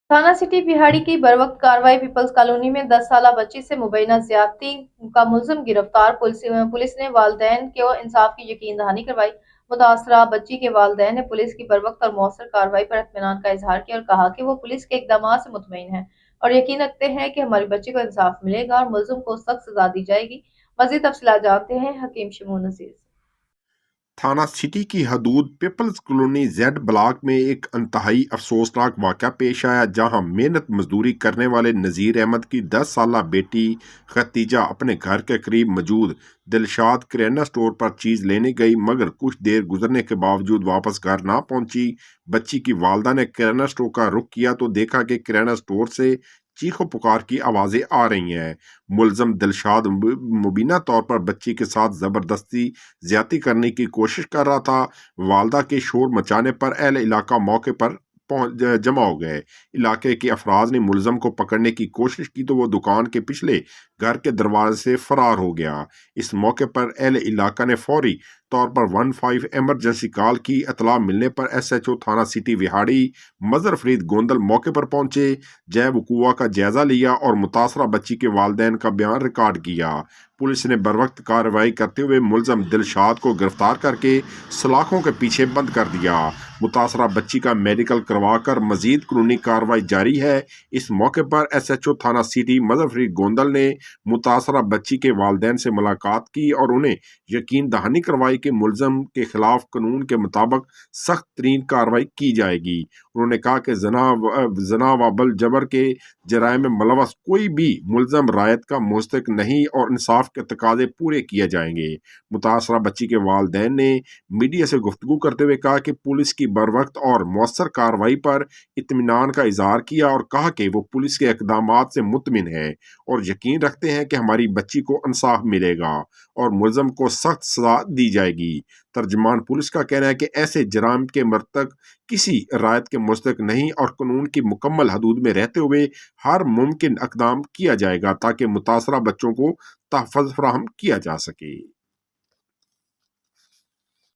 थाना सिटी बिहाड़ी की बर्वक्त कार्रवाई। पीपल्स कॉलोनी में 10 साला बच्ची से मुबैना ज्यादती का मुलजिम गिरफ्तार। पुलिस ने वालिदैन को इंसाफ की यकीन दहानी करवाई। मुतासरा बच्ची के वालिदैन ने पुलिस की बर्वक्त और मौसर कार्रवाई पर इत्मीनान का इजहार किया और कहा कि वो पुलिस के इकदाम से मुतमईन है और यकीन रखते हैं कि हमारी बच्ची को इंसाफ मिलेगा और मुलजिम को सख्त सजा दी जाएगी। मजीद तफसीलात जानते हैं हकीम शमून नजीर से। थाना सिटी की हदूद पीपल्स कॉलोनी जेड ब्लॉक में एक इंतहाई अफसोसनाक वाक़या पेश आया, जहां मेहनत मजदूरी करने वाले नज़ीर अहमद की 10 साला बेटी खतीजा अपने घर के करीब मौजूद दिलशाद किराना स्टोर पर चीज़ लेने गई, मगर कुछ देर गुजरने के बावजूद वापस घर ना पहुंची। बच्ची की वालदा ने किराना स्टोर का रुख किया तो देखा कि किराना स्टोर से चीखों पुकार की आवाज़ें आ रही हैं। मुलजम दिलशाद मुबीना तौर पर बच्ची के साथ ज़बरदस्ती ज्यादती करने की कोशिश कर रहा था। वालदा के शोर मचाने पर अहले इलाका मौके पर जमा हो गए। इलाके के अफराज ने मुलजम को पकड़ने की कोशिश की तो वो दुकान के पिछले घर के दरवाजे से फरार हो गया। इस मौके पर अहले इलाका ने फौरी तौर पर 15 एमरजेंसी कॉल की। इतला मिलने पर SHO थाना सिटी विहाड़ी मजर फरीद गोंदल मौके पर पहुंचे, जय वकूआ का जायजा लिया और मुतासरा बच्ची के वालिदैन का बयान रिकॉर्ड किया। पुलिस ने बरवक्त कार्रवाई करते हुए मुलजम दिलशाद को गिरफ्तार करके सलाखों के पीछे बंद कर दिया। मुतासरा बच्ची का मेडिकल करवाकर मजीद कानूनी कार्रवाई जारी है। इस मौके पर SHO थाना सिटी मजर फरीद गोंदल ने मुतासरा बच्ची के वालिदैन से मुलाकात की और उन्हें यकीन दहानी करवाई कि मुलजम के खिलाफ कानून के मुताबिक सख्त तरीन कार्रवाई की जाएगी। उन्होंने कहा कि जना व बल जबर के जराए में मुलवस कोई भी मुलजम रायत का मुस्तक नहीं और इंसाफ के तकाजे पूरे किए जाएंगे। मुतासरा बच्ची के वालिदैन ने मीडिया से गुफ्तगू करते हुए कहा कि पुलिस की बरवक्त और मौसर कार्रवाई पर इत्मीनान का इजहार किया और कहा कि वो पुलिस के इकदाम से मुतमिन है और यकीन रखते हैं कि हमारी बच्ची को इंसाफ मिलेगा और मुलजम को सख्त सजा दी जाएगी। तर्जमान पुलिस का कहना है कि ऐसे जराम के मरतक किसी रायत के मुस्तक नहीं और कानून की मुकम्मल हदूद में रहते हुए हर मुमकिन इकदाम किया जाएगा ताकि मुतासरा बच्चों को तहफ़्फ़ुज़ फराहम किया जा सके।